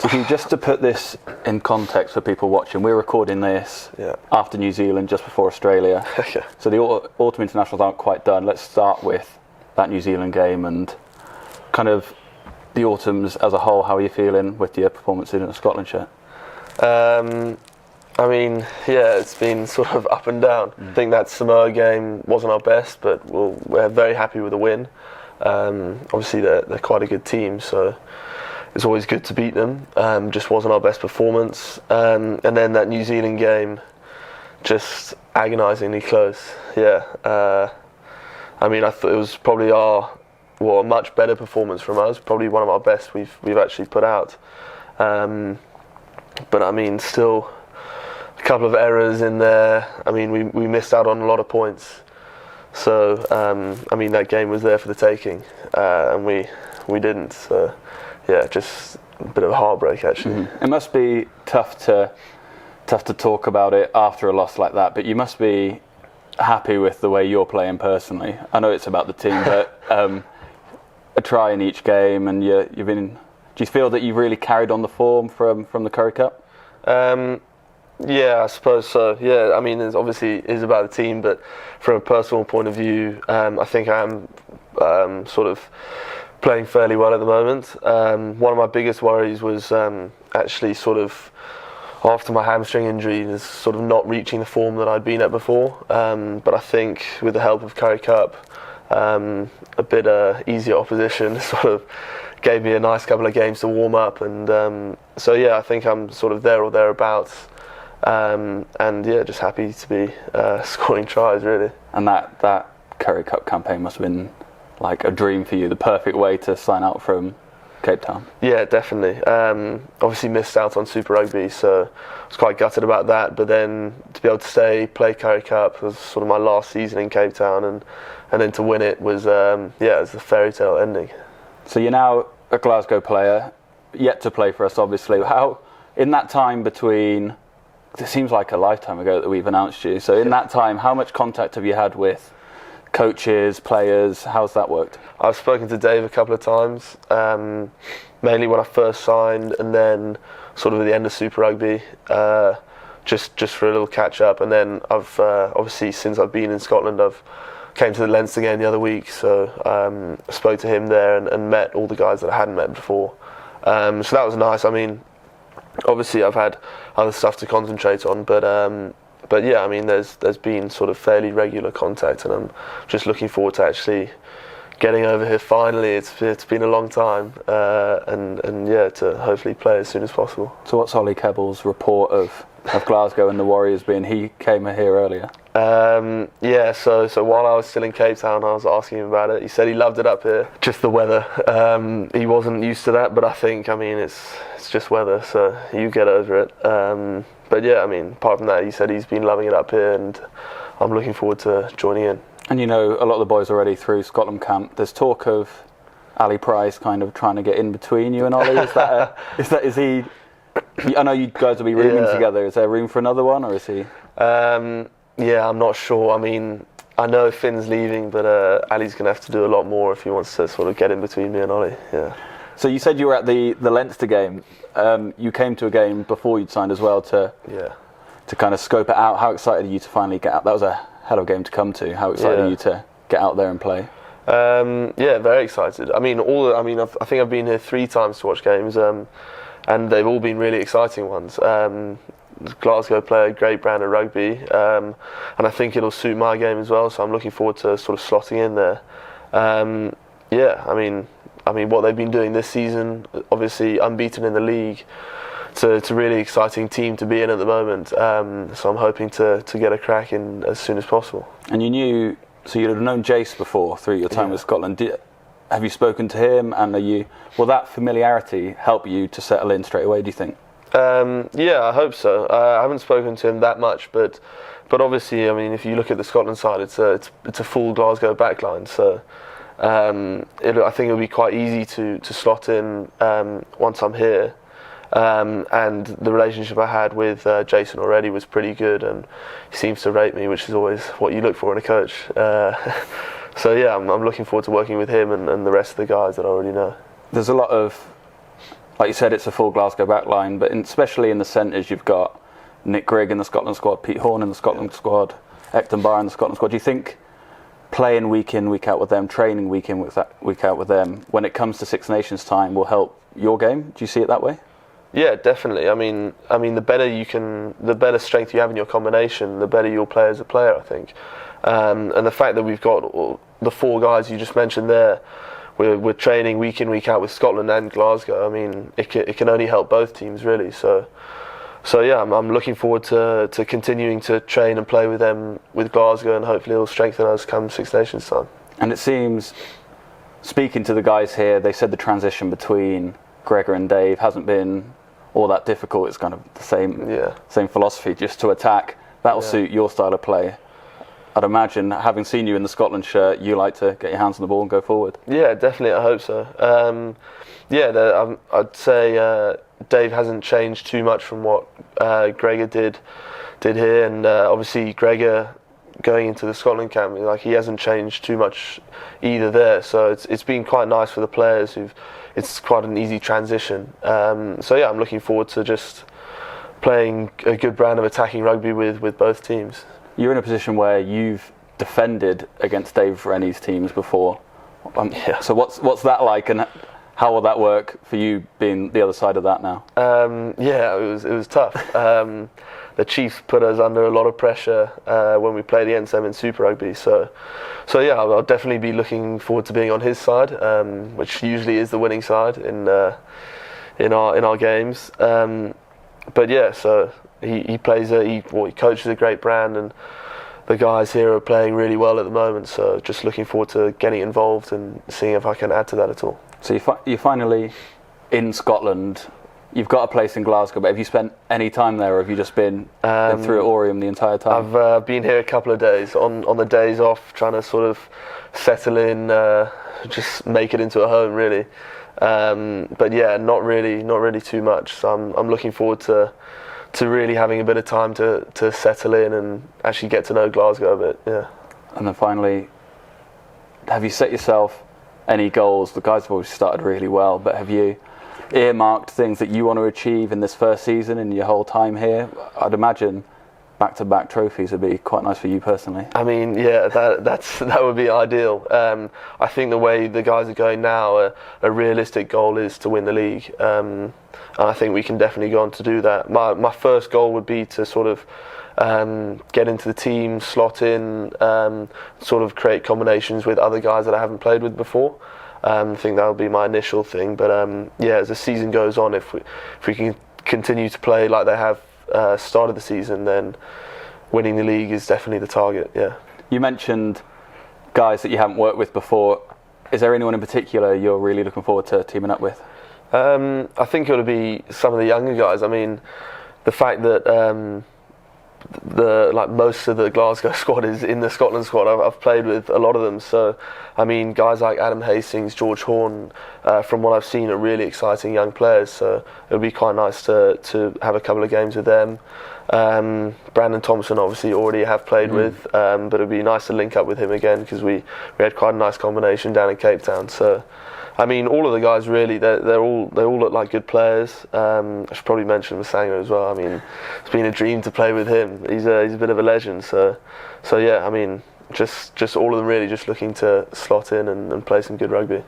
So Huw, just to put this in context for people watching, we're recording this after New Zealand, just before Australia. So the autumn internationals aren't quite done. Let's start with that New Zealand game and kind of the autumns as a whole. How are you feeling with your performance in a Scotland shirt? I mean, yeah, it's been sort of up and down. I think that Samoa game wasn't our best, but we're very happy with the win. Obviously, they're quite a good team, so it's always good to beat them. Just wasn't our best performance. And then that New Zealand game, just agonisingly close. Yeah. I mean, I thought it was probably a much better performance from us. Probably one of our best we've actually put out. But I mean, still a couple of errors in there. I mean, we missed out on a lot of points. So I mean, that game was there for the taking, and we didn't. So yeah, just a bit of a heartbreak actually. It must be tough to talk about it after a loss like that, but you must be happy with the way you're playing personally. I know it's about the team, but a try in each game, and you've been. Do you feel that you've really carried on the form from the Currie Cup? Yeah, I suppose so. Yeah, I mean, it obviously is about the team, but from a personal point of view, I think I am sort of playing fairly well at the moment. One of my biggest worries was actually sort of after my hamstring injury, is sort of not reaching the form that I'd been at before. But I think with the help of Currie Cup, a bit easier opposition sort of gave me a nice couple of games to warm up, and so yeah, I think I'm sort of there or thereabouts. And yeah, just happy to be scoring tries really. And that Currie Cup campaign must have been like a dream for you, the perfect way to sign out from Cape Town. Yeah, definitely. Obviously missed out on Super Rugby, so I was quite gutted about that, but then to be able to play Currie Cup was sort of my last season in Cape Town, and then to win it was it was the fairy tale ending. So you're now a Glasgow player, yet to play for us obviously. How, in that time between, it seems like a lifetime ago that we've announced you, so in that time, how much contact have you had with coaches, players? How's that worked? I've spoken to Dave a couple of times, mainly when I first signed, and then sort of at the end of Super Rugby, just for a little catch up. And then I've obviously, since I've been in Scotland, I've came to the Leinster game the other week, so I spoke to him there and met all the guys that I hadn't met before. So that was nice. I mean, obviously I've had other stuff to concentrate on, but yeah, I mean, there's been sort of fairly regular contact, and I'm just looking forward to actually getting over here finally. It's been a long time, and yeah, to hopefully play as soon as possible. So what's Ollie Kebble's report of Glasgow and the Warriors been? He came here earlier. Yeah, so while I was still in Cape Town, I was asking him about it. He said he loved it up here, just the weather. He wasn't used to that, but I mean, it's just weather, so you get over it. But yeah, I mean, apart from that, he said he's been loving it up here, and I'm looking forward to joining in. And you know, a lot of the boys already through Scotland camp. There's talk of Ali Price kind of trying to get in between you and Ollie. Is he? I know you guys will be rooming together. Is there room for another one, or is he? Yeah, I'm not sure. I mean, I know Finn's leaving, but Ali's going to have to do a lot more if he wants to sort of get in between me and Ollie. Yeah. So you said you were at the Leinster game. You came to a game before you'd signed as well to kind of scope it out. How excited are you to finally get out? That was a hell of a game to come to. How excited are you to get out there and play? Yeah, very excited. I mean, I think I've been here 3 times to watch games, and they've all been really exciting ones. Glasgow play a great brand of rugby, and I think it'll suit my game as well. So I'm looking forward to sort of slotting in there. Yeah, I mean, what they've been doing this season, obviously unbeaten in the league. It's a really exciting team to be in at the moment. So I'm hoping to get a crack in as soon as possible. And you'd have known Jace before through your time with Scotland. Have you spoken to him, and will that familiarity help you to settle in straight away, do you think? Yeah, I hope so. I haven't spoken to him that much, but obviously, I mean, if you look at the Scotland side, it's a full Glasgow backline. So I think it'll be quite easy to slot in once I'm here. And the relationship I had with Jason already was pretty good, and he seems to rate me, which is always what you look for in a coach. So yeah, I'm looking forward to working with him and the rest of the guys that I already know. There's a lot of like you said, it's a full Glasgow backline, but especially in the centres, you've got Nick Grigg in the Scotland squad, Pete Horne in the Scotland squad, Ecton Barr in the Scotland squad. Do you think playing week in, week out with them, training week in, week out with them, when it comes to Six Nations time, will help your game? Do you see it that way? Yeah, definitely. I mean, the better strength you have in your combination, the better you'll play as a player, I think. And the fact that we've got the 4 guys you just mentioned there, we're training week in, week out with Scotland and Glasgow. I mean, it can only help both teams, really. So yeah, I'm looking forward to continuing to train and play with them with Glasgow, and hopefully it'll strengthen us come Six Nations time. And it seems, speaking to the guys here, they said the transition between Gregor and Dave hasn't been all that difficult. It's kind of the same philosophy, just to attack. That'll suit your style of play. I'd imagine, having seen you in the Scotland shirt, you like to get your hands on the ball and go forward. Yeah, definitely. I hope so. I'd say Dave hasn't changed too much from what Gregor did here, and obviously Gregor going into the Scotland camp, like, he hasn't changed too much either there. So it's been quite nice for the players. It's quite an easy transition. I'm looking forward to just playing a good brand of attacking rugby with both teams. You're in a position where you've defended against Dave Rennie's teams before. So what's that like, and how will that work for you being the other side of that now? It was tough. The Chiefs put us under a lot of pressure when we played against them in Super Rugby. So I'll definitely be looking forward to being on his side, which usually is the winning side in our games. So he coaches a great brand, and the guys here are playing really well at the moment. So just looking forward to getting involved and seeing if I can add to that at all. So you're finally in Scotland. You've got a place in Glasgow, but have you spent any time there, or have you just been through at Oriam the entire time? I've been here a couple of days. On the days off, trying to sort of settle in, just make it into a home, really. Not really too much. So I'm looking forward to really having a bit of time to settle in and actually get to know Glasgow a bit. Yeah. And then finally, have you set yourself any goals? The guys have always started really well, but have you earmarked things that you want to achieve in this first season and your whole time here? I'd imagine back-to-back trophies would be quite nice for you personally. I mean, yeah, that would be ideal. I think the way the guys are going now, a realistic goal is to win the league, and I think we can definitely go on to do that. My first goal would be to sort of get into the team, slot in, sort of create combinations with other guys that I haven't played with before. I think that would be my initial thing. But as the season goes on, if we can continue to play like they have started the season, then winning the league is definitely the target. Yeah. You mentioned guys that you haven't worked with before. Is there anyone in particular you're really looking forward to teaming up with? I think it'll be some of the younger guys. I mean, the fact that most of the Glasgow squad is in the Scotland squad. I've played with a lot of them, so I mean, guys like Adam Hastings, George Horne, from what I've seen, are really exciting young players. So it'll be quite nice to have a couple of games with them. Brandon Thompson, obviously, already have played with, but it'd be nice to link up with him again, because we had quite a nice combination down in Cape Town. So I mean, all of the guys really, they all look like good players. I should probably mention Masanga as well. I mean, it's been a dream to play with him. He's a bit of a legend. So yeah, I mean, just all of them really just looking to slot in and play some good rugby.